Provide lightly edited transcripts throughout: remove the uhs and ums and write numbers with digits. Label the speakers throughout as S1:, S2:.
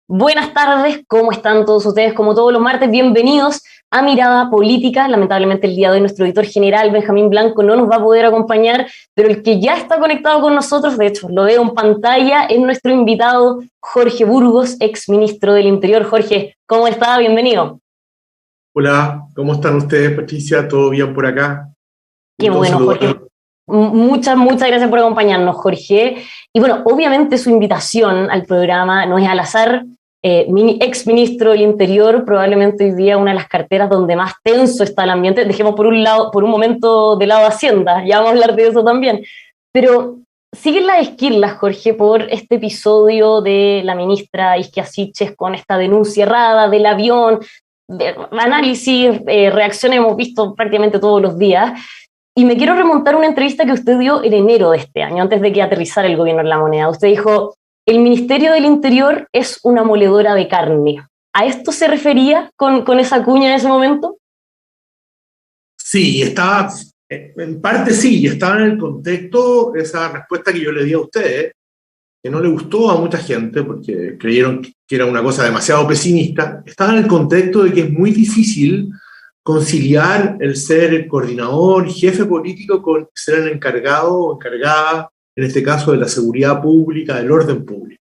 S1: Buenas tardes, ¿cómo están todos ustedes? Como todos los martes, bienvenidos a Mirada Política. Lamentablemente el día de hoy nuestro editor general, Benjamín Blanco, no nos va a poder acompañar, pero el que ya está conectado con nosotros, de hecho lo veo en pantalla, es nuestro invitado Jorge Burgos, ex ministro del Interior. Jorge, ¿cómo está? Bienvenido.
S2: Hola, ¿cómo están ustedes, Patricia? ¿Todo bien por acá?
S1: Qué
S2: Gusto en
S1: bueno, Jorge.
S2: saludar.
S1: Muchas gracias por acompañarnos, Jorge. Y bueno, obviamente su invitación al programa no es al azar. Ex ministro del Interior, probablemente hoy día una de las carteras donde más tenso está el ambiente. Dejemos por un momento de lado Hacienda, ya vamos a hablar de eso también. Pero siguen las esquirlas, Jorge, por este episodio de la ministra Isquia Siches con esta denuncia errada del avión, de análisis, reacciones hemos visto prácticamente todos los días. Y me quiero remontar a una entrevista que usted dio en enero de este año, antes de que aterrizara el gobierno en la moneda. Usted dijo, el Ministerio del Interior es una moledora de carne. ¿A esto se refería con esa cuña en ese momento?
S2: Sí, estaba, en parte sí, y estaba en el contexto esa respuesta que yo le di a ustedes, que no le gustó a mucha gente porque creyeron que era una cosa demasiado pesimista. Estaba en el contexto de que es muy difícil conciliar el ser el coordinador, jefe político, con ser el encargado o encargada, en este caso, de la seguridad pública, del orden público.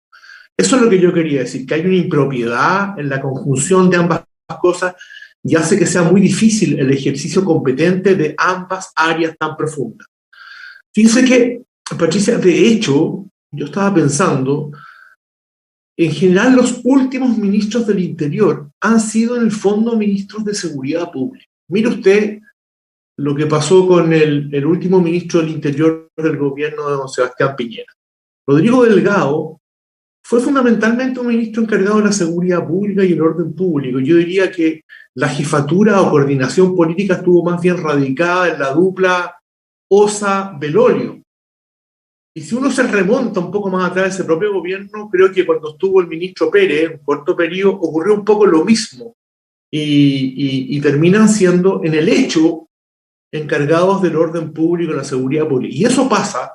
S2: Eso es lo que yo quería decir, que hay una impropiedad en la conjunción de ambas cosas y hace que sea muy difícil el ejercicio competente de ambas áreas tan profundas. Fíjense que, Patricia, de hecho, yo estaba pensando, en general los últimos ministros del Interior han sido en el fondo ministros de Seguridad Pública. Mire usted lo que pasó con el último ministro del Interior del gobierno de don Sebastián Piñera. Rodrigo Delgado fue fundamentalmente un ministro encargado de la seguridad pública y el orden público. Yo diría que la jefatura o coordinación política estuvo más bien radicada en la dupla Osa-Belolio. Y si uno se remonta un poco más atrás de ese propio gobierno, creo que cuando estuvo el ministro Pérez, en un corto periodo, ocurrió un poco lo mismo. Y terminan siendo, en el hecho, encargados del orden público y la seguridad pública. Y eso pasa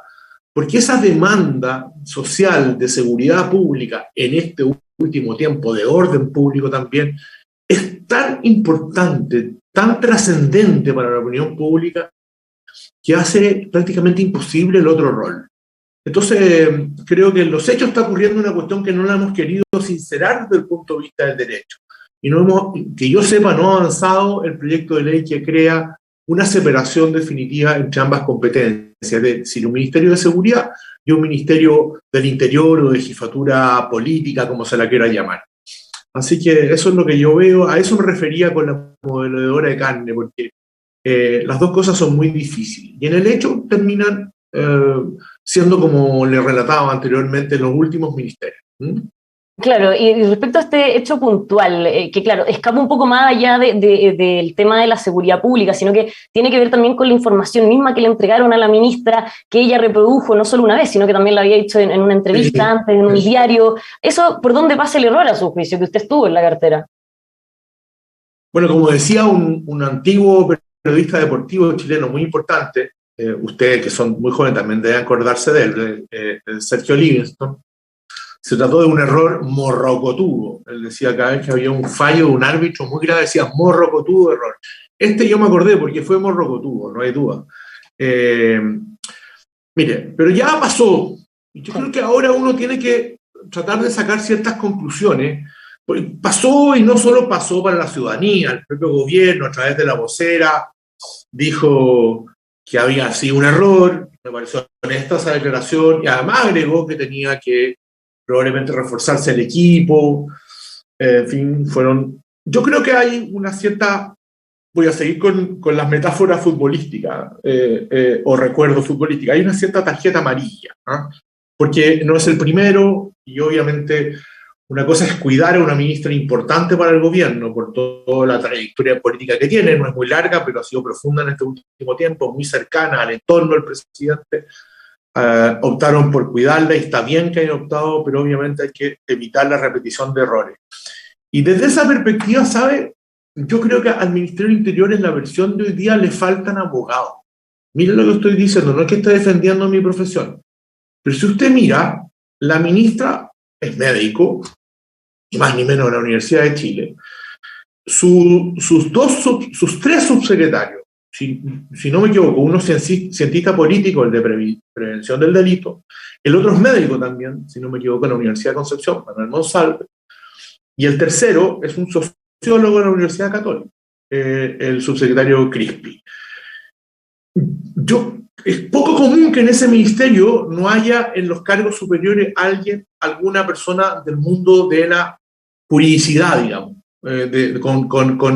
S2: porque esa demanda social de seguridad pública en este último tiempo, de orden público también, es tan importante, tan trascendente para la opinión pública, que hace prácticamente imposible el otro rol. Entonces, creo que en los hechos está ocurriendo una cuestión que no la hemos querido sincerar desde el punto de vista del derecho. Y no hemos, que yo sepa, no ha avanzado el proyecto de ley que crea una separación definitiva entre ambas competencias, es decir, un Ministerio de Seguridad y un Ministerio del Interior o de Jefatura Política, como se la quiera llamar. Así que eso es lo que yo veo, a eso me refería con la modeladora de carne, porque las dos cosas son muy difíciles. Y en el hecho terminan siendo, como le relataba anteriormente, los últimos ministerios. ¿Mm?
S1: Claro, y respecto a este hecho puntual, que claro, escapa un poco más allá del tema de la seguridad pública, sino que tiene que ver también con la información misma que le entregaron a la ministra, que ella reprodujo no solo una vez, sino que también la había dicho en una entrevista antes, en un diario. ¿Eso por dónde pasa el error a su juicio, que usted estuvo en la cartera?
S2: Bueno, como decía un antiguo periodista deportivo chileno muy importante, ustedes que son muy jóvenes también deben acordarse de él, Sergio Livingston. Se trató de un error morrocotudo. Él decía cada vez que había un fallo de un árbitro muy grave, decía morrocotudo error. Este yo me acordé porque fue morrocotudo, no hay duda. Eh, Mire, pero ya pasó. Yo creo que ahora uno tiene que tratar de sacar ciertas conclusiones. Pasó, y no solo pasó para la ciudadanía, el propio gobierno a través de la vocera dijo que había sido un error, me pareció honesta esa declaración, y además agregó que tenía que probablemente reforzarse el equipo, en fin, fueron... Yo creo que hay una cierta... Voy a seguir con las metáforas futbolísticas o recuerdos futbolísticos. Hay una cierta tarjeta amarilla, ¿eh? Porque no es el primero y obviamente una cosa es cuidar a una ministra importante para el gobierno por toda la trayectoria política que tiene, no es muy larga, pero ha sido profunda en este último tiempo, muy cercana al entorno del presidente. Optaron por cuidarla y está bien que hayan optado, pero obviamente hay que evitar la repetición de errores. Y desde esa perspectiva, ¿sabe? Yo creo que al Ministerio del Interior en la versión de hoy día le faltan abogados. Miren lo que estoy diciendo, no es que esté defendiendo mi profesión, pero si usted mira, la ministra es médico ni más ni menos de la Universidad de Chile, sus tres subsecretarios, si no me equivoco, uno es cientista político, el de prevención del delito, el otro es médico también, si no me equivoco, en la Universidad de Concepción, Manuel Monsalve, y el tercero es un sociólogo de la Universidad Católica, el subsecretario Crispi. Es poco común que en ese ministerio no haya en los cargos superiores alguna persona del mundo de la juridicidad, digamos, con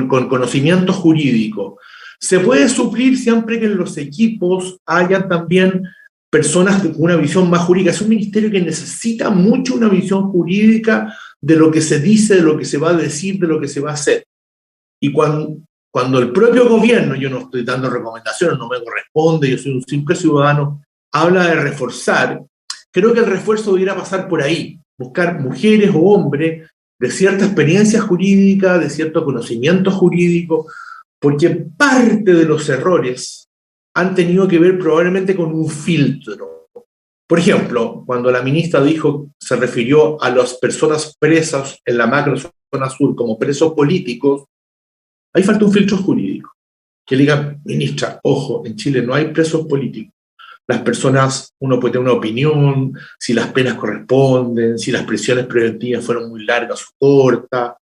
S2: conocimiento jurídico. Se puede suplir siempre que en los equipos haya también personas con una visión más jurídica. Es un ministerio que necesita mucho una visión jurídica de lo que se dice, de lo que se va a decir, de lo que se va a hacer. Y cuando el propio gobierno, yo no estoy dando recomendaciones, no me corresponde, yo soy un simple ciudadano, habla de reforzar, creo que el refuerzo debería pasar por ahí, buscar mujeres o hombres de cierta experiencia jurídica, de cierto conocimiento jurídico, porque parte de los errores han tenido que ver probablemente con un filtro. Por ejemplo, cuando la ministra se refirió a las personas presas en la macrozona sur como presos políticos, ahí falta un filtro jurídico. Que le diga, ministra, ojo, en Chile no hay presos políticos. Las personas, uno puede tener una opinión, si las penas corresponden, si las prisiones preventivas fueron muy largas o cortas,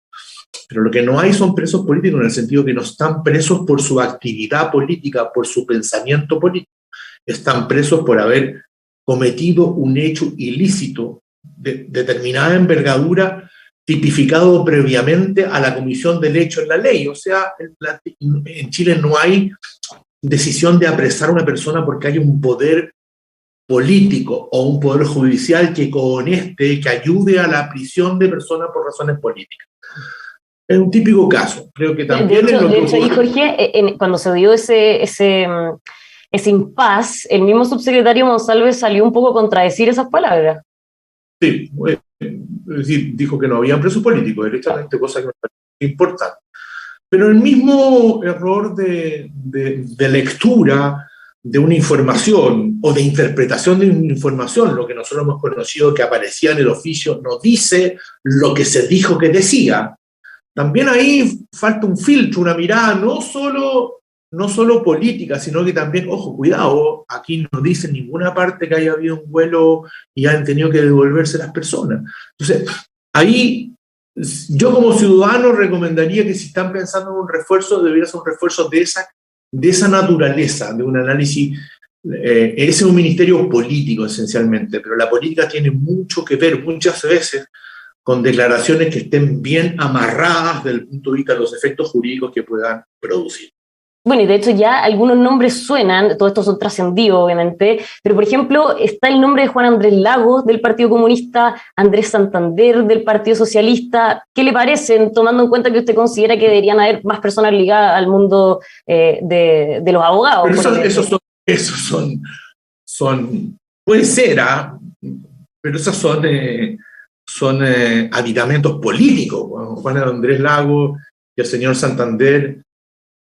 S2: pero lo que no hay son presos políticos en el sentido que no están presos por su actividad política, por su pensamiento político. Están presos por haber cometido un hecho ilícito de determinada envergadura tipificado previamente a la comisión del hecho en la ley. O sea, en Chile no hay decisión de apresar a una persona porque hay un poder político o un poder judicial que cohoneste, que ayude a la prisión de personas por razones políticas. Es un típico caso. Creo que también
S1: de hecho, y Jorge, cuando se dio ese impasse, el mismo subsecretario Monsalve salió un poco a contradecir esas palabras.
S2: Sí, es decir, dijo que no había presos políticos, derechamente, cosa que me parece importante. Pero el mismo error de lectura de una información o de interpretación de una información, lo que nosotros hemos conocido que aparecía en el oficio, no dice lo que se dijo que decía. También ahí falta un filtro, una mirada no solo política, sino que también, ojo, cuidado, aquí no dice en ninguna parte que haya habido un vuelo y hayan tenido que devolverse las personas. Entonces, ahí yo como ciudadano recomendaría que si están pensando en un refuerzo, debería ser un refuerzo de esa naturaleza, de un análisis. Ese es un ministerio político esencialmente, pero la política tiene mucho que ver muchas veces con declaraciones que estén bien amarradas desde el punto de vista de los efectos jurídicos que puedan producir.
S1: Bueno, y de hecho ya algunos nombres suenan, todos estos son trascendidos obviamente, pero por ejemplo está el nombre de Juan Andrés Lagos del Partido Comunista, Andrés Santander del Partido Socialista. ¿Qué le parecen, tomando en cuenta que usted considera que deberían haber más personas ligadas al mundo de los abogados?
S2: Pero esos son puede ser, pero esos son aditamentos políticos. Juan Andrés Lagos y el señor Santander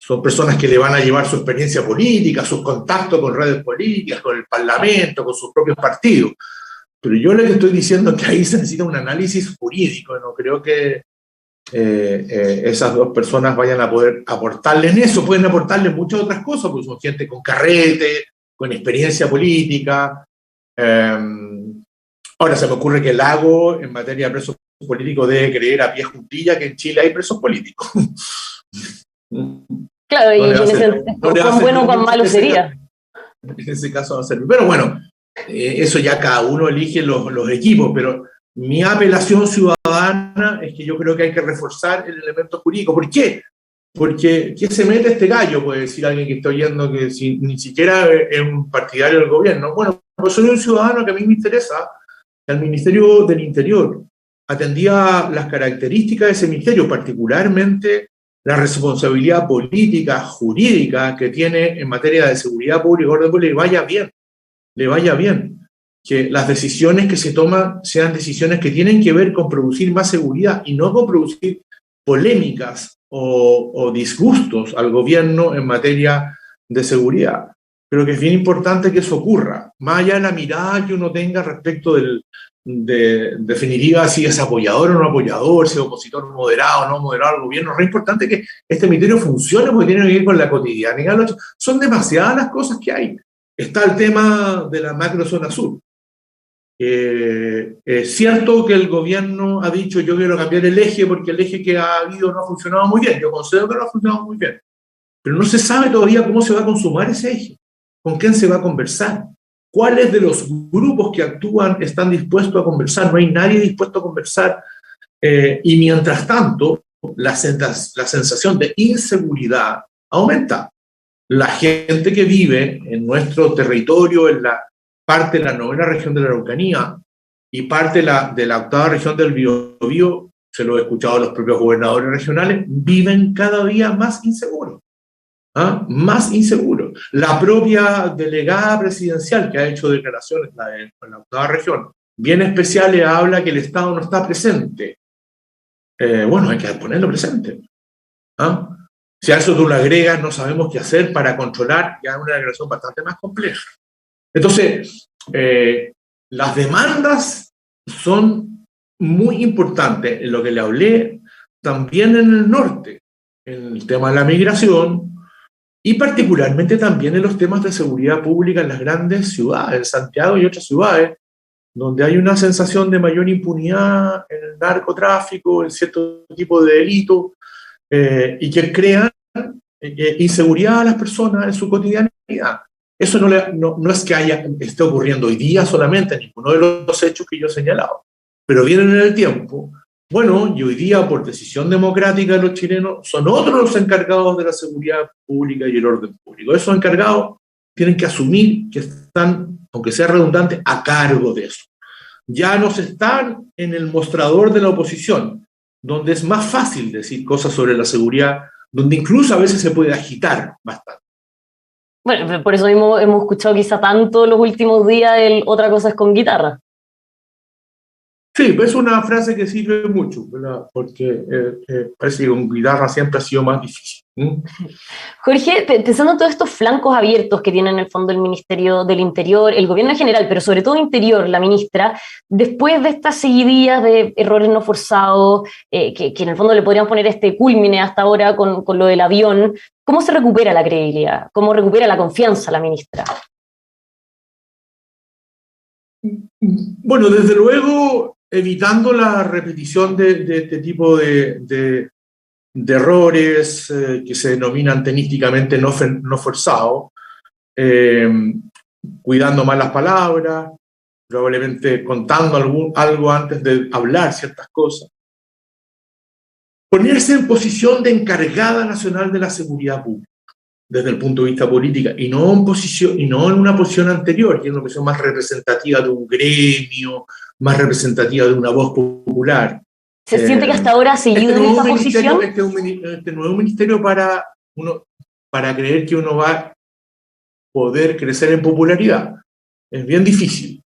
S2: son personas que le van a llevar su experiencia política, sus contactos con redes políticas, con el Parlamento, con sus propios partidos. Pero yo le estoy diciendo que ahí se necesita un análisis jurídico. No creo que esas dos personas vayan a poder aportarle en eso. Pueden aportarle muchas otras cosas, porque son gente con carrete, con experiencia política. Ahora se me ocurre que Lago, en materia de presos políticos, debe creer a pie juntilla que en Chile hay presos políticos.
S1: Claro, y cuán bueno o cuán malo sería.
S2: En ese caso va a ser. Pero bueno, eso ya cada uno elige los equipos, pero mi apelación ciudadana es que yo creo que hay que reforzar el elemento jurídico. ¿Por qué? Porque ¿qué se mete este gallo? Puede decir alguien que está oyendo que ni siquiera es un partidario del gobierno. Bueno, pues soy un ciudadano que a mí me interesa. El Ministerio del Interior atendía las características de ese ministerio, particularmente la responsabilidad política, jurídica que tiene en materia de seguridad pública y orden público, le vaya bien. Que las decisiones que se toman sean decisiones que tienen que ver con producir más seguridad y no con producir polémicas o disgustos al gobierno en materia de seguridad. Creo que es bien importante que eso ocurra, más allá de la mirada que uno tenga respecto del definiría si es apoyador o no apoyador, si es opositor moderado o no moderado al gobierno. Es re importante que este ministerio funcione porque tiene que ver con la cotidianidad. Son demasiadas las cosas que hay. Está el tema de la macrozona sur. Es cierto que el gobierno ha dicho yo quiero cambiar el eje porque el eje que ha habido no ha funcionado muy bien. Yo considero que no ha funcionado muy bien. Pero no se sabe todavía cómo se va a consumar ese eje, con quién se va a conversar, cuáles de los grupos que actúan están dispuestos a conversar. No hay nadie dispuesto a conversar. Y mientras tanto, la sensación de inseguridad aumenta. La gente que vive en nuestro territorio, en la parte de la novena región de la Araucanía y parte de la octava región del Biobío, se lo he escuchado a los propios gobernadores regionales, viven cada día más inseguros. Más inseguros. La propia delegada presidencial que ha hecho declaraciones en la octava región, bien especiales, habla que el Estado no está presente. Bueno, hay que ponerlo presente. Si a eso tú le agregas, no sabemos qué hacer para controlar, ya es una declaración bastante más compleja. Entonces, las demandas son muy importantes. En lo que le hablé también en el norte, en el tema de la migración, y particularmente también en los temas de seguridad pública en las grandes ciudades, en Santiago y otras ciudades, donde hay una sensación de mayor impunidad en el narcotráfico, en cierto tipo de delitos, y que crean inseguridad a las personas en su cotidianidad. Eso no es que esté ocurriendo hoy día solamente, ninguno de los hechos que yo he señalado, pero vienen en el tiempo. Bueno, y hoy día, por decisión democrática de los chilenos, son otros los encargados de la seguridad pública y el orden público. Esos encargados tienen que asumir que están, aunque sea redundante, a cargo de eso. Ya no están en el mostrador de la oposición, donde es más fácil decir cosas sobre la seguridad, donde incluso a veces se puede agitar bastante.
S1: Bueno, por eso mismo hemos escuchado quizá tanto los últimos días el otra cosa es con guitarra.
S2: Sí, es una frase que sirve mucho, ¿verdad? Porque parece que con guitarra siempre ha sido más difícil.
S1: Jorge, pensando en todos estos flancos abiertos que tiene en el fondo el Ministerio del Interior, el gobierno en general, pero sobre todo Interior, la ministra, después de estas seguidillas de errores no forzados, que en el fondo le podríamos poner este culmine hasta ahora con lo del avión, ¿cómo se recupera la credibilidad? ¿Cómo recupera la confianza la ministra?
S2: Bueno, desde luego, evitando la repetición de este tipo de errores que se denominan tenísticamente no forzados, cuidando más las palabras, probablemente contando algo antes de hablar ciertas cosas. Ponerse en posición de encargada nacional de la seguridad pública, desde el punto de vista político, y no en una posición anterior, que es una posición más representativa de un gremio, más representativa de una voz popular.
S1: ¿Se siente que hasta ahora ha seguido en esta posición?
S2: Este nuevo ministerio para creer que uno va a poder crecer en popularidad. Es bien difícil.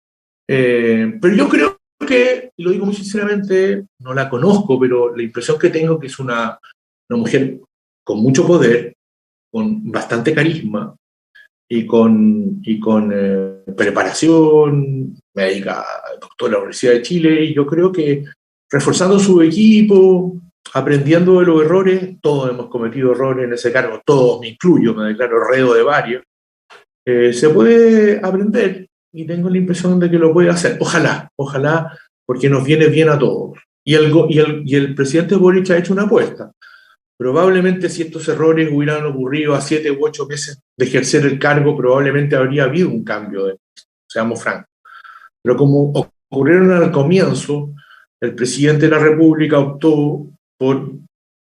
S2: Pero yo creo que, y lo digo muy sinceramente, no la conozco, pero la impresión que tengo es que es una mujer con mucho poder, con bastante carisma y con preparación médica, doctora de la Universidad de Chile, y yo creo que reforzando su equipo, aprendiendo de los errores, todos hemos cometido errores en ese cargo, todos, me incluyo, me declaro reo de varios, se puede aprender y tengo la impresión de que lo puede hacer. Ojalá, porque nos viene bien a todos. Y el presidente Boric ha hecho una apuesta. Probablemente si estos errores hubieran ocurrido a 7 u 8 meses de ejercer el cargo, probablemente habría habido un cambio, seamos francos. Pero como ocurrieron al comienzo, el presidente de la República optó por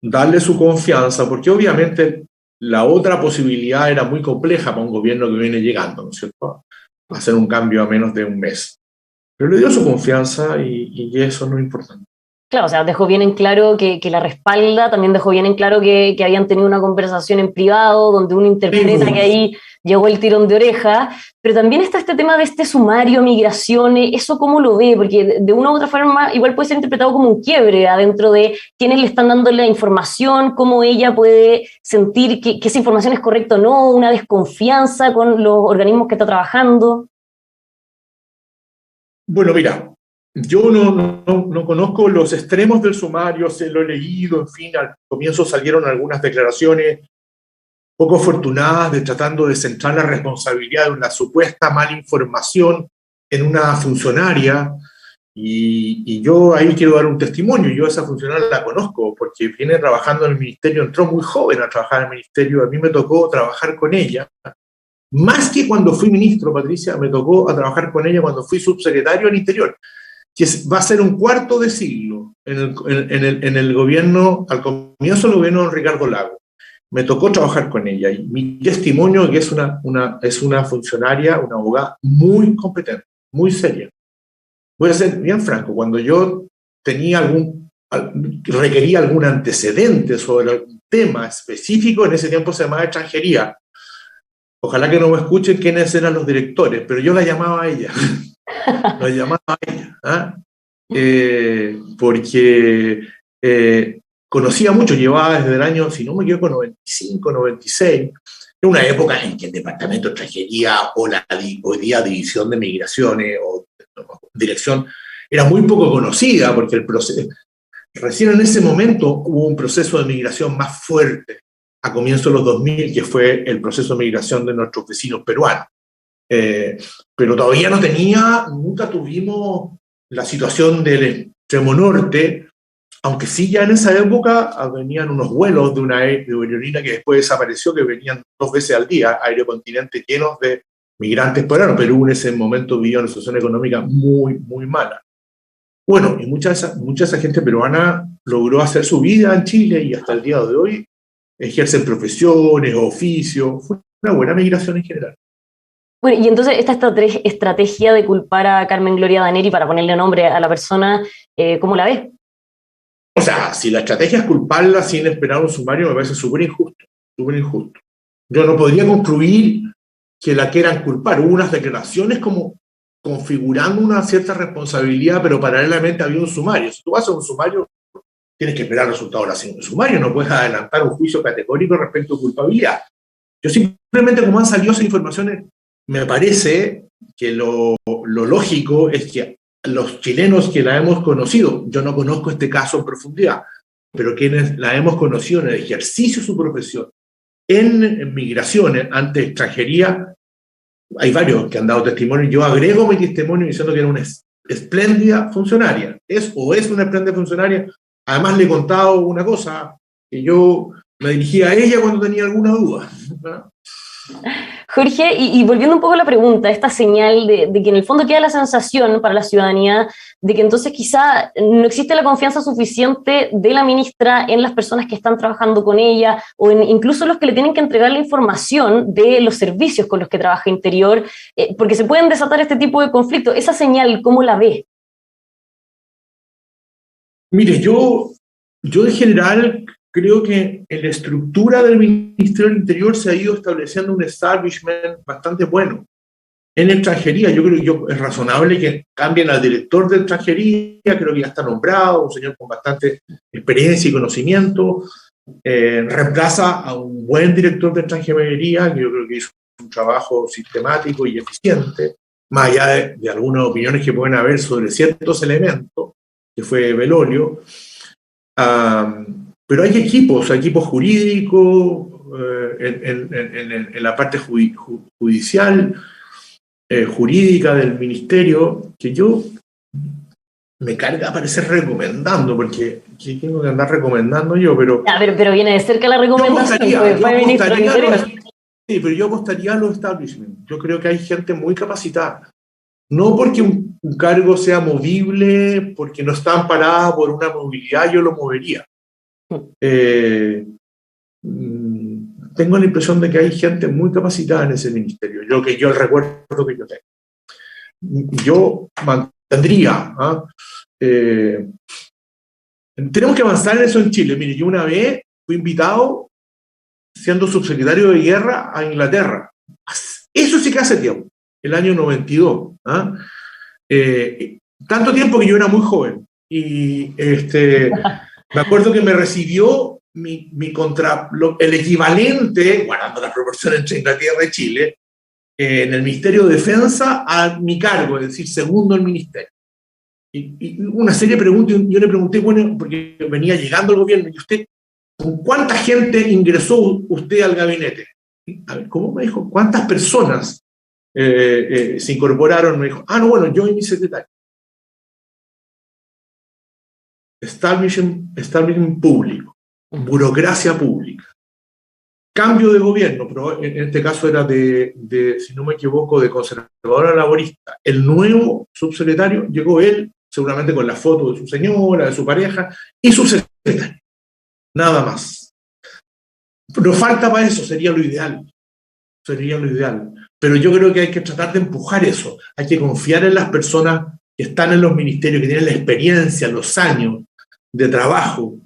S2: darle su confianza, porque obviamente la otra posibilidad era muy compleja para un gobierno que viene llegando, ¿no es cierto? Hacer un cambio a menos de un mes. Pero le dio su confianza y eso no es importante.
S1: Claro, o sea, dejó bien en claro que la respalda, también dejó bien en claro que habían tenido una conversación en privado, donde uno interpreta que ahí llegó el tirón de oreja, pero también está este tema de este sumario, migraciones, ¿eso cómo lo ve? Porque de una u otra forma igual puede ser interpretado como un quiebre adentro de quiénes le están dando la información, cómo ella puede sentir que esa información es correcta o no, una desconfianza con los organismos que está trabajando.
S2: Bueno, mira, Yo no conozco los extremos del sumario, se lo he leído, en fin, al comienzo salieron algunas declaraciones poco afortunadas de tratando de centrar la responsabilidad de una supuesta mala información en una funcionaria, y yo ahí quiero dar un testimonio. Yo a esa funcionaria la conozco porque viene trabajando en el ministerio, entró muy joven a trabajar en el ministerio, a mí me tocó trabajar con ella, más que cuando fui ministro, Patricia, me tocó a trabajar con ella cuando fui subsecretario del Interior, que va a ser un cuarto de siglo en el gobierno, al comienzo del gobierno de Ricardo Lagos. Me tocó trabajar con ella y mi testimonio es que es una funcionaria, una abogada muy competente, muy seria. Voy a ser bien franco, cuando yo requería algún antecedente sobre algún tema específico, en ese tiempo se llamaba extranjería. Ojalá que no me escuchen quiénes eran los directores, pero yo la llamaba a ella. La llamaba a ella. ¿Ah? Porque conocía mucho, llevaba desde el año, si no me equivoco, 95, 96. Era una época en que el Departamento de Extranjería o hoy día División de Migraciones o Dirección era muy poco conocida, porque recién en ese momento hubo un proceso de migración más fuerte a comienzos de los 2000, que fue el proceso de migración de nuestros vecinos peruanos. Pero todavía nunca tuvimos la situación del extremo norte, aunque sí ya en esa época venían unos vuelos de una aerolínea que después desapareció, que venían 2 veces al día, Aerocontinente, llenos de migrantes peruanos. Perú en ese momento vivía una situación económica muy, muy mala. Bueno, y mucha de esa gente peruana logró hacer su vida en Chile y hasta el día de hoy ejercen profesiones, oficios. Fue una buena migración en general.
S1: Bueno, y entonces esta estrategia de culpar a Carmen Gloria Daneri para ponerle nombre a la persona, ¿cómo la ves?
S2: O sea, si la estrategia es culparla sin esperar un sumario, me parece súper injusto, súper injusto. Yo no podría concluir que la quieran culpar. Hubo unas declaraciones como configurando una cierta responsabilidad, pero paralelamente había un sumario. Si tú vas a un sumario, tienes que esperar el resultado de la sesión del sumario, no puedes adelantar un juicio categórico respecto a culpabilidad. Yo simplemente, como han salido esas informaciones, me parece que lo lógico es que los chilenos que la hemos conocido, yo no conozco este caso en profundidad, pero quienes la hemos conocido en el ejercicio de su profesión, en migraciones, ante extranjería, hay varios que han dado testimonio. Yo agrego mi testimonio diciendo que era una espléndida funcionaria. Es una espléndida funcionaria. Además, le he contado una cosa, que yo me dirigía a ella cuando tenía alguna duda, ¿no?
S1: Jorge, y volviendo un poco a la pregunta, esta señal de que en el fondo queda la sensación para la ciudadanía de que entonces quizá no existe la confianza suficiente de la ministra en las personas que están trabajando con ella, o incluso los que le tienen que entregar la información de los servicios con los que trabaja Interior, porque se pueden desatar este tipo de conflictos. ¿Esa señal cómo la ve?
S2: Mire, yo en general creo que en la estructura del Ministerio del Interior se ha ido estableciendo un establishment bastante bueno. En extranjería, yo creo que es razonable que cambien al director de extranjería, creo que ya está nombrado, un señor con bastante experiencia y conocimiento, reemplaza a un buen director de extranjería, que yo creo que hizo un trabajo sistemático y eficiente, más allá de algunas opiniones que pueden haber sobre ciertos elementos, que fue Belolio. Pero hay equipos jurídicos, en la parte judicial, jurídica del ministerio, que yo me carga aparecer recomendando, porque ¿qué tengo que andar recomendando yo?
S1: Pero viene de cerca la recomendación.
S2: Sí, pero yo apostaría a los establishments. Yo creo que hay gente muy capacitada. No porque un cargo sea movible, porque no está amparada por una movilidad, yo lo movería. Tengo la impresión de que hay gente muy capacitada en ese ministerio, el recuerdo que yo tengo. Yo mantendría. Tenemos que avanzar en eso en Chile. Mire, yo una vez fui invitado, siendo subsecretario de Guerra, a Inglaterra. Eso sí que hace tiempo, el año 92. Tanto tiempo que yo era muy joven. Y me acuerdo que me recibió el equivalente, guardando la proporción entre Inglaterra y Chile, en el Ministerio de Defensa a mi cargo, es decir, segundo el ministerio. y una serie de preguntas, y yo le pregunté, bueno, porque venía llegando al gobierno, y usted, ¿con cuánta gente ingresó usted al gabinete? A ver, ¿cómo me dijo? ¿Cuántas personas se incorporaron? Me dijo, no, bueno, yo y mi secretario. Establishment público, burocracia pública. Cambio de gobierno, pero en este caso era si no me equivoco, de conservador a laborista. El nuevo subsecretario, llegó él, seguramente con la foto de su señora, de su pareja, y su secretario. Nada más. Pero falta para eso, sería lo ideal. Sería lo ideal. Pero yo creo que hay que tratar de empujar eso. Hay que confiar en las personas que están en los ministerios, que tienen la experiencia, los años de trabajo,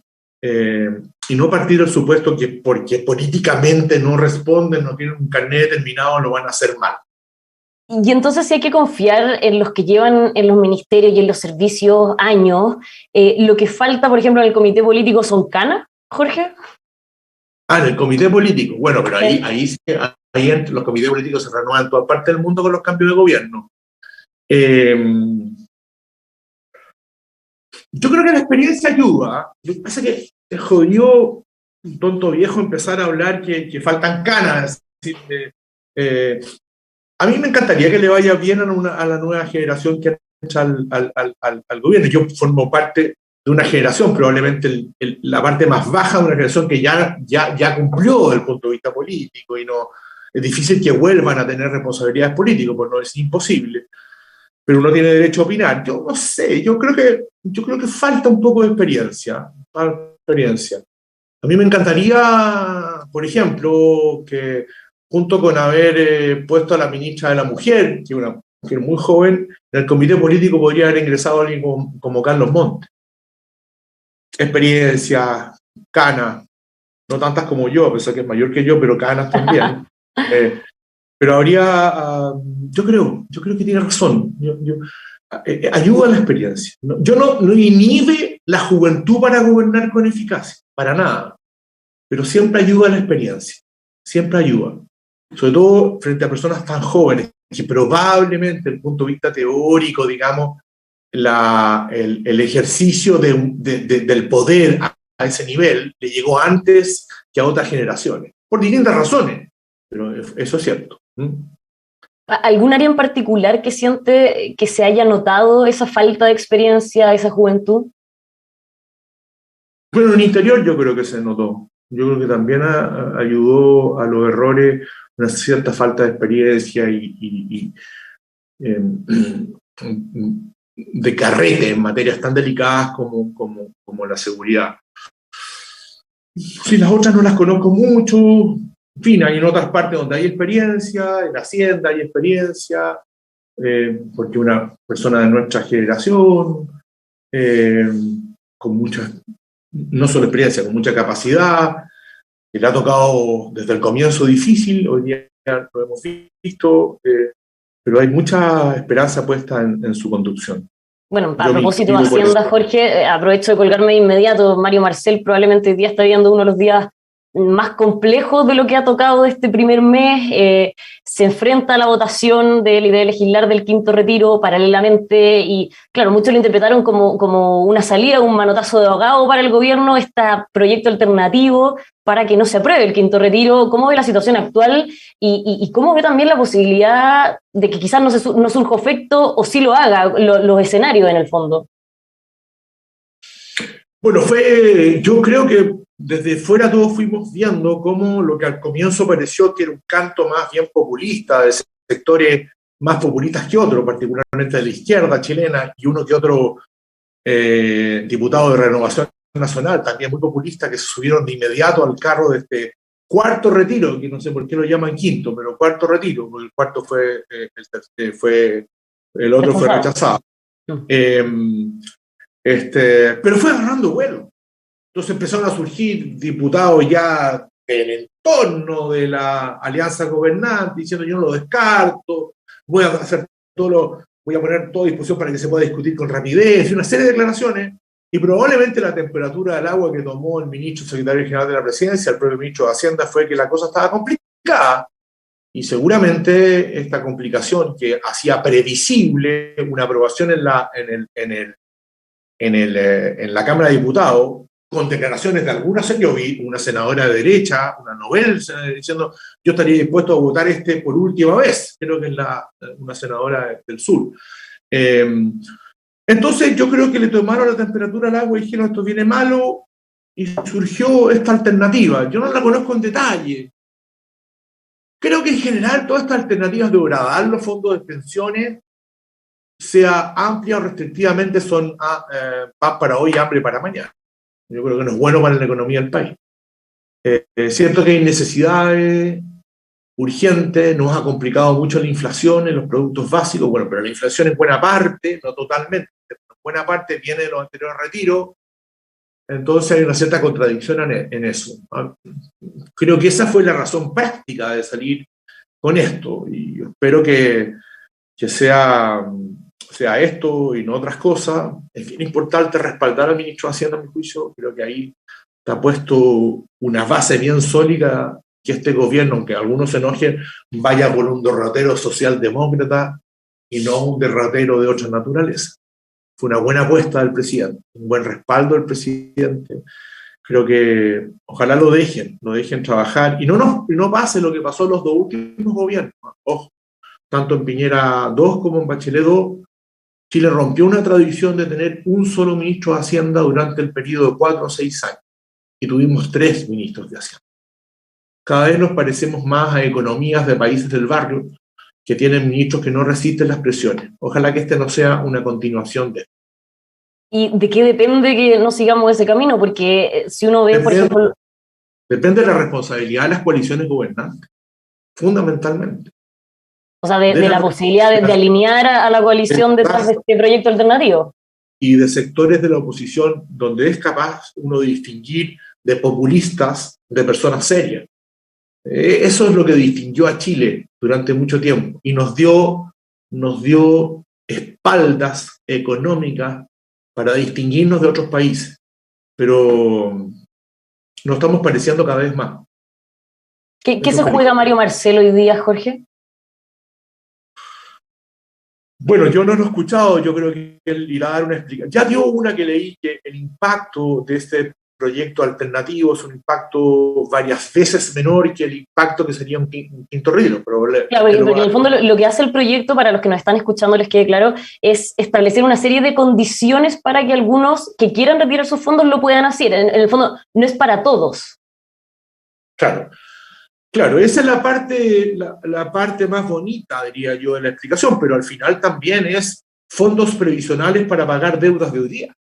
S2: y no partir del supuesto que porque políticamente no responden, no tienen un carnet determinado, lo van a hacer mal.
S1: Y entonces sí hay que confiar en los que llevan en los ministerios y en los servicios años. Lo que falta, por ejemplo, en el comité político son canas, Jorge.
S2: En el comité político. Bueno, pero ahí los comités políticos se renuevan en toda parte del mundo con los cambios de gobierno. Yo creo que la experiencia ayuda. Lo que pasa es que te jodió un tonto viejo empezar a hablar que faltan canas. Es decir, a mí me encantaría que le vaya bien a la nueva generación que entra al gobierno. Yo formo parte de una generación, probablemente la parte más baja de una generación que ya cumplió desde el punto de vista político, y no es difícil que vuelvan a tener responsabilidades políticas, pues no es imposible. Pero uno tiene derecho a opinar. Yo no sé, yo creo que falta un poco de experiencia. A mí me encantaría, por ejemplo, que junto con haber puesto a la ministra de la Mujer, que es una mujer muy joven, en el comité político podría haber ingresado alguien como Carlos Montes. Experiencia, canas, no tantas como yo, a pesar que es mayor que yo, pero canas también. Pero yo creo que tiene razón. Ayuda a la experiencia. Yo no inhibe la juventud para gobernar con eficacia, para nada. Pero siempre ayuda a la experiencia. Siempre ayuda. Sobre todo frente a personas tan jóvenes, que probablemente, desde el punto de vista teórico, digamos, el ejercicio del poder a ese nivel le llegó antes que a otras generaciones, por distintas razones. Pero eso es cierto.
S1: ¿Algún área en particular que siente que se haya notado esa falta de experiencia, esa juventud?
S2: Bueno, en el interior yo creo que se notó. Yo creo que también ayudó a los errores una cierta falta de experiencia y de carrete en materias tan delicadas como la seguridad. Si las otras no las conozco mucho, en fin, hay en otras partes donde hay experiencia, en la Hacienda hay experiencia, porque una persona de nuestra generación, con mucha, no solo experiencia, con mucha capacidad, que le ha tocado desde el comienzo difícil, hoy día lo hemos visto, pero hay mucha esperanza puesta en su conducción.
S1: Bueno, a propósito de Hacienda, Jorge, aprovecho de colgarme de inmediato. Mario Marcel probablemente hoy día está viendo uno de los días más complejos de lo que ha tocado este primer mes. Se enfrenta a la votación de la idea de legislar del quinto retiro paralelamente, y claro, muchos lo interpretaron como una salida, un manotazo de ahogado para el gobierno, este proyecto alternativo para que no se apruebe el quinto retiro. ¿Cómo ve la situación actual y cómo ve también la posibilidad de que quizás no surja efecto o sí lo haga, los escenarios en el fondo?
S2: Bueno, yo creo que desde fuera todos fuimos viendo cómo lo que al comienzo pareció que era un canto más bien populista, de sectores más populistas que otros, particularmente de la izquierda chilena, y uno que otro diputado de Renovación Nacional, también muy populista, que se subieron de inmediato al carro de este cuarto retiro, que no sé por qué lo llaman quinto, pero cuarto retiro, porque el cuarto el otro fue rechazado. Pero fue agarrando vuelo. Entonces empezaron a surgir diputados ya del entorno de la alianza gobernante diciendo: yo no lo descarto, voy a poner todo a disposición para que se pueda discutir con rapidez, y una serie de declaraciones. Y probablemente la temperatura del agua que tomó el ministro secretario general de la Presidencia, el propio ministro de Hacienda, fue que la cosa estaba complicada. Y seguramente esta complicación que hacía previsible una aprobación en la Cámara de Diputados, con declaraciones de algunas, yo vi una senadora de derecha, una novel, diciendo yo estaría dispuesto a votar por última vez, creo que es una senadora del sur. Entonces yo creo que le tomaron la temperatura al agua y dijeron esto viene malo, y surgió esta alternativa. Yo no la conozco en detalle. Creo que en general todas estas alternativas de horadar los fondos de pensiones, sea amplia o restrictivamente, son pan para hoy, hambre para mañana. Yo creo que no es bueno para la economía del país. Es cierto que hay necesidades urgentes, nos ha complicado mucho la inflación en los productos básicos, bueno, pero la inflación en buena parte, no totalmente, pero en buena parte viene de los anteriores retiros, entonces hay una cierta contradicción en eso. Creo que esa fue la razón práctica de salir con esto, y espero que sea esto y no otras cosas. Es bien importante respaldar al ministro de Hacienda, a mi juicio. Creo que ahí está puesto una base bien sólida que este gobierno, aunque algunos se enojen, vaya por un derrotero socialdemócrata y no un derrotero de otra naturaleza. Fue una buena apuesta del presidente, un buen respaldo del presidente. Creo que ojalá lo dejen trabajar y no pase lo que pasó en los dos últimos gobiernos. Ojo, tanto en Piñera 2 como en Bachelet 2, Chile rompió una tradición de tener un solo ministro de Hacienda durante el periodo de 4 o 6 años. Y tuvimos 3 ministros de Hacienda. Cada vez nos parecemos más a economías de países del barrio que tienen ministros que no resisten las presiones. Ojalá que este no sea una continuación de esto.
S1: ¿Y de qué depende que no sigamos ese camino? Porque si uno ve, por ejemplo...
S2: Depende de la responsabilidad de las coaliciones gobernantes, fundamentalmente.
S1: O sea, de la posibilidad de alinear a la coalición detrás de este proyecto alternativo.
S2: Y de sectores de la oposición donde es capaz uno de distinguir de populistas de personas serias. Eso es lo que distinguió a Chile durante mucho tiempo y nos dio espaldas económicas para distinguirnos de otros países. Pero nos estamos pareciendo cada vez más.
S1: ¿Qué se juega Mario Marcel hoy día, Jorge?
S2: Bueno, yo no lo he escuchado, yo creo que él irá a dar una explicación. Ya dio una que leí, que el impacto de este proyecto alternativo es un impacto varias veces menor que el impacto que sería un quinto retiro.
S1: Claro, porque en el fondo lo que hace el proyecto, para los que nos están escuchando les quede claro, es establecer una serie de condiciones para que algunos que quieran retirar sus fondos lo puedan hacer. En el fondo, no es para todos.
S2: Claro, esa es la parte más bonita, diría yo, de la explicación, pero al final también es fondos previsionales para pagar deudas de hoy día.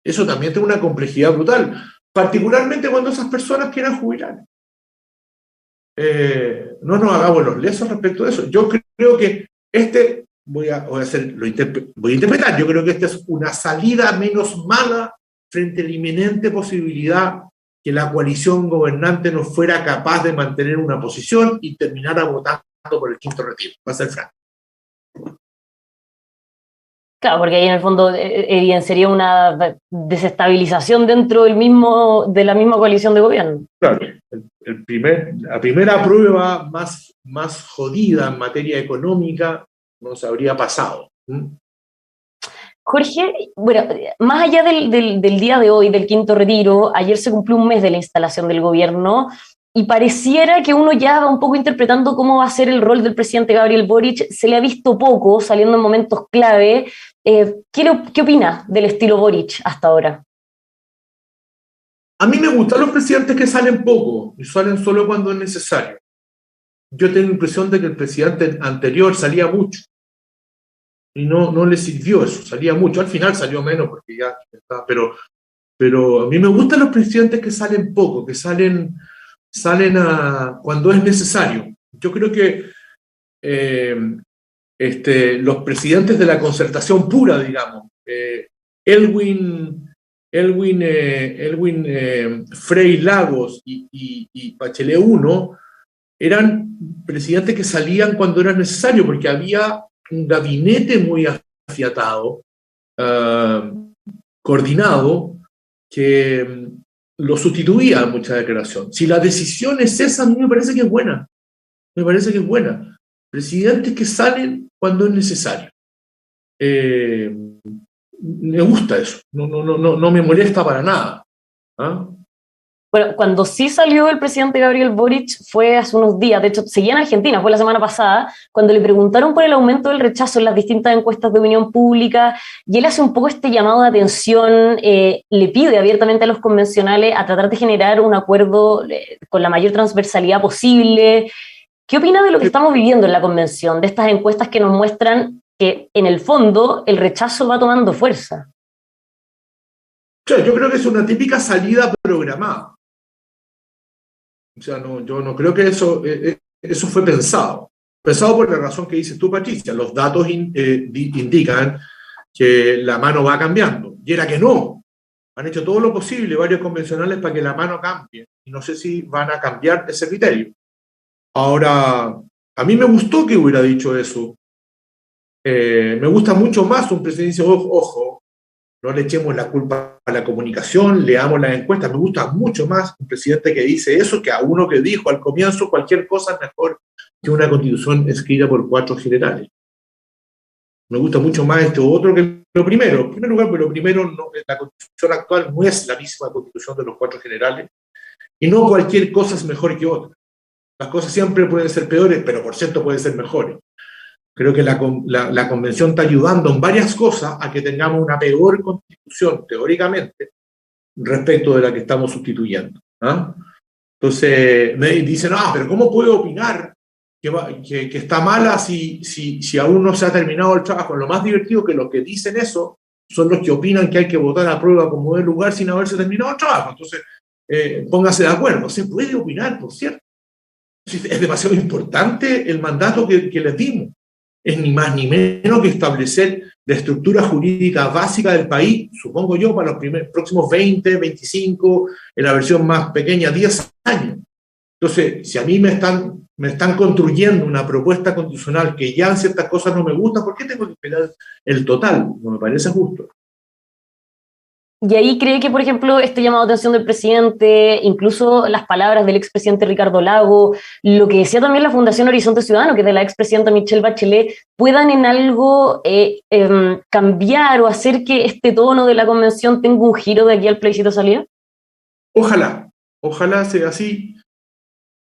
S2: Eso también tiene una complejidad brutal, particularmente cuando esas personas quieran jubilar. No nos hagamos los lesos respecto de eso. Yo creo que voy a interpretar, yo creo que esta es una salida menos mala frente a la inminente posibilidad que la coalición gobernante no fuera capaz de mantener una posición y terminara votando por el quinto retiro. Va a ser franco.
S1: Claro, porque ahí en el fondo sería una desestabilización dentro de la misma coalición de gobierno.
S2: Claro, la primera prueba más jodida en materia económica nos habría pasado.
S1: Jorge, bueno, más allá del día de hoy, del quinto retiro, ayer se cumplió un mes de la instalación del gobierno y pareciera que uno ya va un poco interpretando cómo va a ser el rol del presidente Gabriel Boric. Se le ha visto poco, saliendo en momentos clave. ¿Qué opina del estilo Boric hasta ahora?
S2: A mí me gustan los presidentes que salen poco y salen solo cuando es necesario. Yo tengo la impresión de que el presidente anterior salía mucho y no le sirvió eso, salía mucho. Al final salió menos porque ya está, pero a mí me gustan los presidentes que salen poco, que salen cuando es necesario. Yo creo que los presidentes de la concertación pura, digamos, Elwin Frei Lagos y Bachelet I, eran presidentes que salían cuando era necesario, porque había un gabinete muy afiatado, coordinado, que lo sustituía en mucha declaración. Si la decisión es esa, a mí me parece que es buena. me parece que es buena. Presidentes que salen cuando es necesario. Eh, Me gusta eso, no me molesta para nada. ¿Ah?
S1: Bueno, cuando sí salió el presidente Gabriel Boric fue hace unos días, de hecho seguía en Argentina, fue la semana pasada, cuando le preguntaron por el aumento del rechazo en las distintas encuestas de opinión pública, y él hace un poco este llamado de atención, le pide abiertamente a los convencionales a tratar de generar un acuerdo con la mayor transversalidad posible. ¿Qué opina de lo que estamos viviendo en la convención, de estas encuestas que nos muestran que en el fondo el rechazo va tomando fuerza?
S2: O sea, yo creo que es una típica salida programada. O sea, yo no creo que eso fue pensado. Pensado por la razón que dices tú, Patricia. Los datos indican que la mano va cambiando. Y era que no. Han hecho todo lo posible varios convencionales para que la mano cambie. Y no sé si van a cambiar ese criterio. Ahora, a mí me gustó que hubiera dicho eso. Me gusta mucho más un presidente, ojo, no le echemos la culpa a la comunicación, leamos las encuestas. Me gusta mucho más un presidente que dice eso que a uno que dijo al comienzo cualquier cosa es mejor que una constitución escrita por 4 generales. Me gusta mucho más esto otro que lo primero. En primer lugar, porque lo primero, la constitución actual no es la misma constitución de los 4 generales y no cualquier cosa es mejor que otra. Las cosas siempre pueden ser peores, pero por cierto pueden ser mejores. Creo que la convención está ayudando en varias cosas a que tengamos una peor constitución, teóricamente, respecto de la que estamos sustituyendo. ¿Ah? Entonces, me dicen, pero ¿cómo puedo opinar que está mala si aún no se ha terminado el trabajo? Lo más divertido que los que dicen eso son los que opinan que hay que votar a prueba como de lugar sin haberse terminado el trabajo. Entonces, póngase de acuerdo. Se puede opinar, por cierto. Es demasiado importante el mandato que les dimos. Es ni más ni menos que establecer la estructura jurídica básica del país, supongo yo, para los próximos 20, 25, en la versión más pequeña, 10 años. Entonces, si a mí me están construyendo una propuesta constitucional que ya en ciertas cosas no me gusta, ¿por qué tengo que esperar el total? No me parece justo.
S1: Y ahí cree que, por ejemplo, este llamado de atención del presidente, incluso las palabras del expresidente Ricardo Lago, lo que decía también la Fundación Horizonte Ciudadano, que es de la expresidenta Michelle Bachelet, puedan en algo cambiar o hacer que este tono de la convención tenga un giro de aquí al plebiscito de salida?
S2: Ojalá sea así.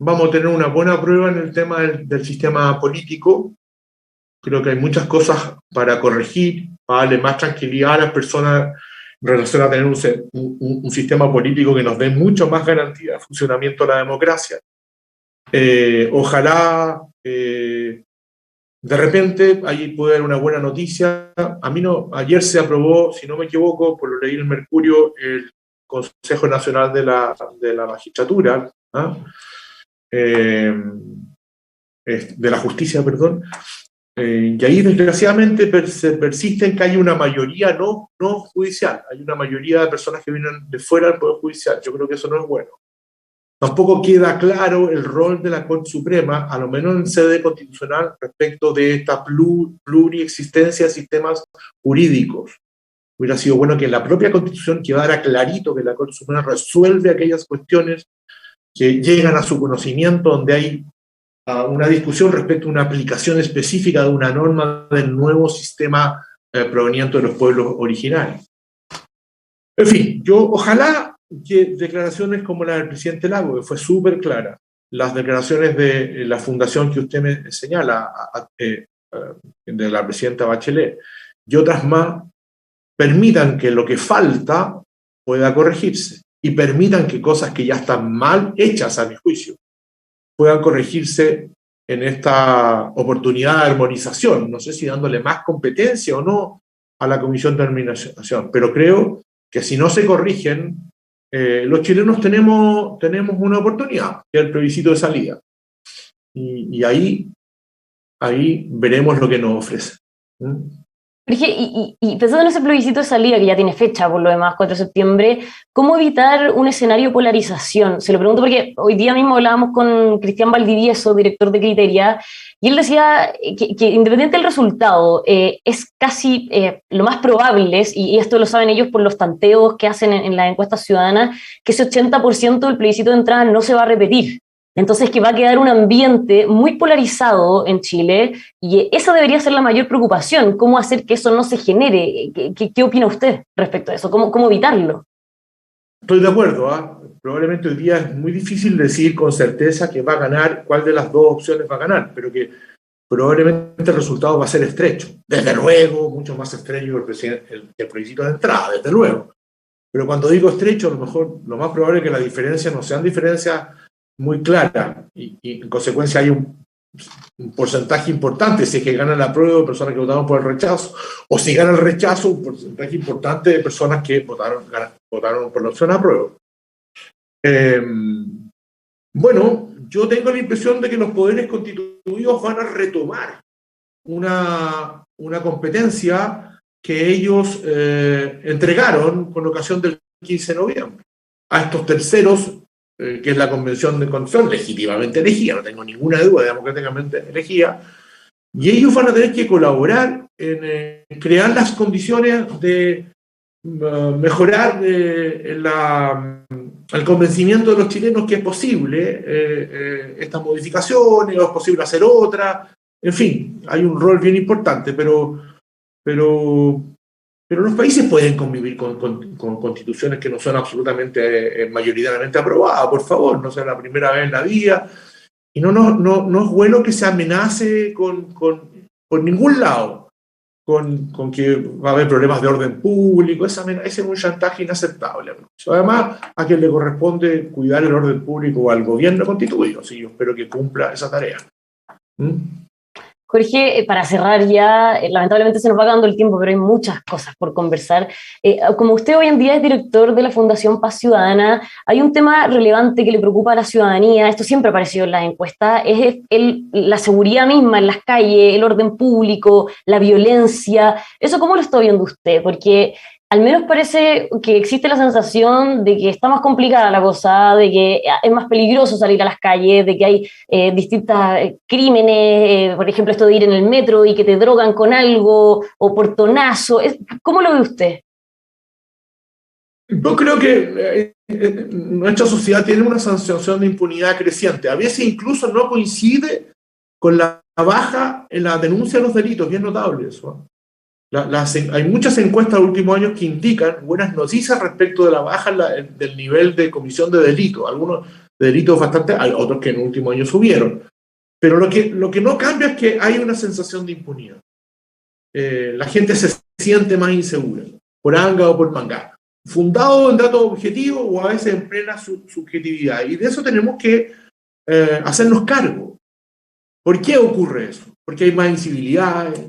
S2: Vamos a tener una buena prueba en el tema del sistema político. Creo que hay muchas cosas para corregir, para darle más tranquilidad a las personas en relación a tener un sistema político que nos dé mucho más garantía de funcionamiento de la democracia. Ojalá de repente ahí puede haber una buena noticia. Ayer se aprobó, si no me equivoco, por lo leí en el Mercurio, el Consejo Nacional de la Magistratura, de la Justicia, perdón. Y ahí desgraciadamente persiste en que hay una mayoría no judicial, hay una mayoría de personas que vienen de fuera del Poder Judicial. Yo creo que eso no es bueno. Tampoco queda claro el rol de la Corte Suprema, a lo menos en sede constitucional, respecto de esta pluriexistencia de sistemas jurídicos. Hubiera sido bueno que en la propia Constitución quedara clarito que la Corte Suprema resuelve aquellas cuestiones que llegan a su conocimiento, donde hay una discusión respecto a una aplicación específica de una norma del nuevo sistema proveniente de los pueblos originarios. En fin, yo ojalá que declaraciones como la del presidente Lago, que fue súper clara, las declaraciones de la fundación que usted me señala, de la presidenta Bachelet, y otras más, permitan que lo que falta pueda corregirse y permitan que cosas que ya están mal hechas, a mi juicio, puedan corregirse en esta oportunidad de armonización. No sé si dándole más competencia o no a la Comisión de Armonización, pero creo que si no se corrigen, los chilenos tenemos una oportunidad, que es el plebiscito de salida. Y ahí veremos lo que nos ofrece.
S1: Y pensando en ese plebiscito de salida, que ya tiene fecha por lo demás, 4 de septiembre, ¿cómo evitar un escenario de polarización? Se lo pregunto porque hoy día mismo hablábamos con Cristian Valdivieso, director de Criteria, y él decía que independiente del resultado, es casi lo más probable, y esto lo saben ellos por los tanteos que hacen en las encuestas ciudadanas, que ese 80% del plebiscito de entrada no se va a repetir. Entonces, que va a quedar un ambiente muy polarizado en Chile y esa debería ser la mayor preocupación, cómo hacer que eso no se genere. ¿Qué opina usted respecto a eso? ¿Cómo evitarlo?
S2: Estoy de acuerdo, ¿ah? Probablemente hoy día es muy difícil decir con certeza que va a ganar, cuál de las dos opciones va a ganar, pero que probablemente el resultado va a ser estrecho. Desde luego, mucho más estrecho que el plebiscito de entrada, desde luego. Pero cuando digo estrecho, a lo mejor lo más probable es que las diferencias no sean diferencias muy claras y en consecuencia hay un porcentaje importante, si es que gana la prueba de personas que votaron por el rechazo, o si gana el rechazo, un porcentaje importante de personas que votaron por la opción a prueba. Eh, bueno, yo tengo la impresión de que los poderes constituidos van a retomar una competencia que ellos entregaron con ocasión del 15 de noviembre a estos terceros, que es la Convención de Constitución, legítimamente elegida, no tengo ninguna duda, democráticamente elegida, y ellos van a tener que colaborar en crear las condiciones de mejorar el convencimiento de los chilenos que es posible estas modificaciones, o es posible hacer otra. En fin, hay un rol bien importante, pero los países pueden convivir con constituciones que no son absolutamente, mayoritariamente aprobadas, por favor, no sea la primera vez en la vida. Y no es bueno que se amenace por ningún lado con que va a haber problemas de orden público. Ese es un chantaje inaceptable. Además, a quien le corresponde cuidar el orden público o al gobierno constituido. Sí, yo espero que cumpla esa tarea. ¿Mm?
S1: Jorge, para cerrar ya, lamentablemente se nos va acabando el tiempo, pero hay muchas cosas por conversar. Como usted hoy en día es director de la Fundación Paz Ciudadana, hay un tema relevante que le preocupa a la ciudadanía, esto siempre apareció en las encuestas, es la seguridad misma en las calles, el orden público, la violencia. ¿Eso cómo lo está viendo usted? Porque al menos parece que existe la sensación de que está más complicada la cosa, de que es más peligroso salir a las calles, de que hay distintos crímenes, por ejemplo, esto de ir en el metro y que te drogan con algo, o portonazo. ¿Cómo lo ve usted?
S2: Yo creo que nuestra sociedad tiene una sensación de impunidad creciente. A veces incluso no coincide con la baja en la denuncia de los delitos, bien notable eso. Hay muchas encuestas de los últimos años que indican buenas noticias respecto de la baja del nivel de comisión de delitos. Algunos delitos bastante, hay otros que en el último año subieron. Pero lo que no cambia es que hay una sensación de impunidad. La gente se siente más insegura, por anga o por manga, fundado en datos objetivos o a veces en plena subjetividad. Y de eso tenemos que hacernos cargo. ¿Por qué ocurre eso? Porque hay más incivilidades,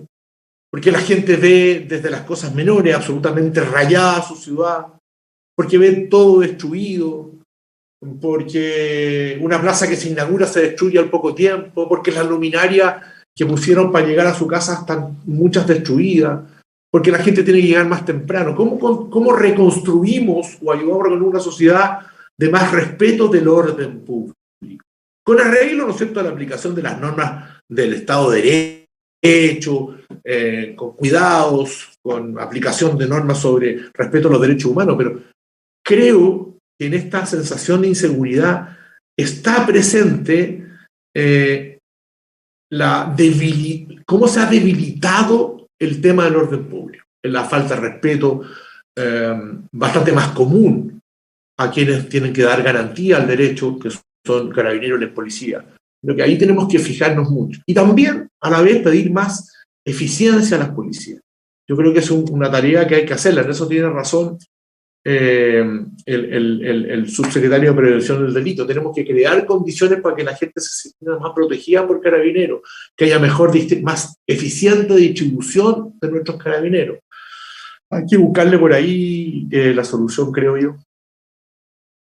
S2: porque la gente ve desde las cosas menores absolutamente rayada su ciudad, porque ve todo destruido, porque una plaza que se inaugura se destruye al poco tiempo, porque las luminarias que pusieron para llegar a su casa están muchas destruidas, porque la gente tiene que llegar más temprano. ¿Cómo reconstruimos o ayudamos a reconstruir una sociedad de más respeto del orden público? Con arreglo, ¿no es cierto?, a la aplicación de las normas del Estado de Derecho, con cuidados, con aplicación de normas sobre respeto a los derechos humanos, pero creo que en esta sensación de inseguridad está presente cómo se ha debilitado el tema del orden público, la falta de respeto bastante más común a quienes tienen que dar garantía al derecho, que son carabineros y la policía. Creo que ahí tenemos que fijarnos mucho. Y también, a la vez, pedir más eficiencia a las policías. Yo creo que es una tarea que hay que hacerla. En eso tiene razón el subsecretario de Prevención del Delito. Tenemos que crear condiciones para que la gente se sienta más protegida por carabineros, que haya más eficiente distribución de nuestros carabineros. Hay que buscarle por ahí la solución, creo yo.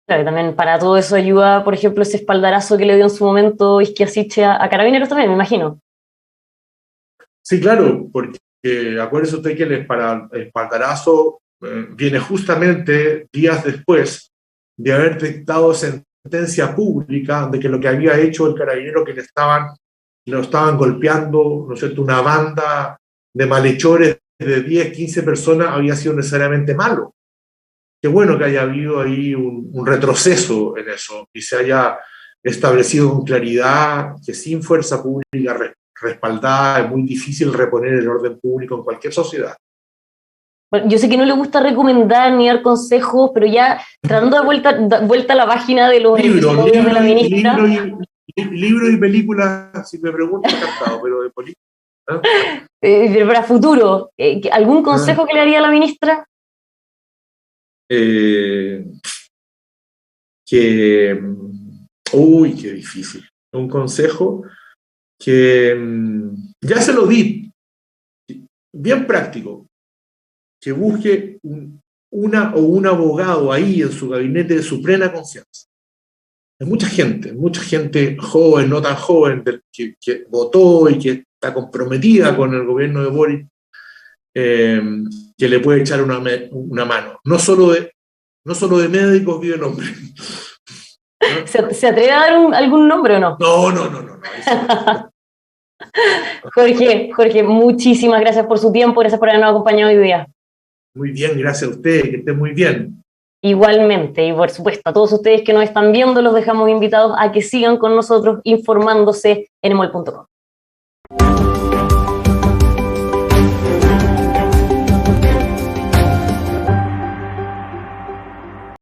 S1: Claro, y también para todo eso ayuda, por ejemplo, ese espaldarazo que le dio en su momento Izquiasiche a Carabineros también, me imagino.
S2: Sí, claro, porque acuérdese usted que el espaldarazo viene justamente días después de haber dictado sentencia pública de que lo que había hecho el carabinero que lo estaban golpeando, ¿no es cierto?, una banda de malhechores de 10, 15 personas había sido necesariamente malo. Qué bueno que haya habido ahí un retroceso en eso y se haya establecido con claridad que sin fuerza pública respaldada es muy difícil reponer el orden público en cualquier sociedad.
S1: Bueno, yo sé que no le gusta recomendar ni dar consejos, pero ya tratando de vuelta a la página de los episodios de la ministra.
S2: Libro y películas, si me preguntan, encantado, pero de política.
S1: Pero para futuro, ¿algún consejo que le haría a la ministra?
S2: Uy, qué difícil. Un consejo que ya se lo di, bien práctico, que busque una o un abogado ahí en su gabinete de su plena confianza. Hay mucha gente joven, no tan joven, que votó y que está comprometida con el gobierno de Boric, que le puede echar una mano. No solo de médicos viven hombres. ¿No?
S1: ¿Se atreve a dar algún nombre o no?
S2: No.
S1: Jorge, muchísimas gracias por su tiempo, gracias por habernos acompañado hoy día.
S2: Muy bien, gracias a ustedes, que estén muy bien.
S1: Igualmente, y por supuesto, a todos ustedes que nos están viendo, los dejamos invitados a que sigan con nosotros informándose en emol.com.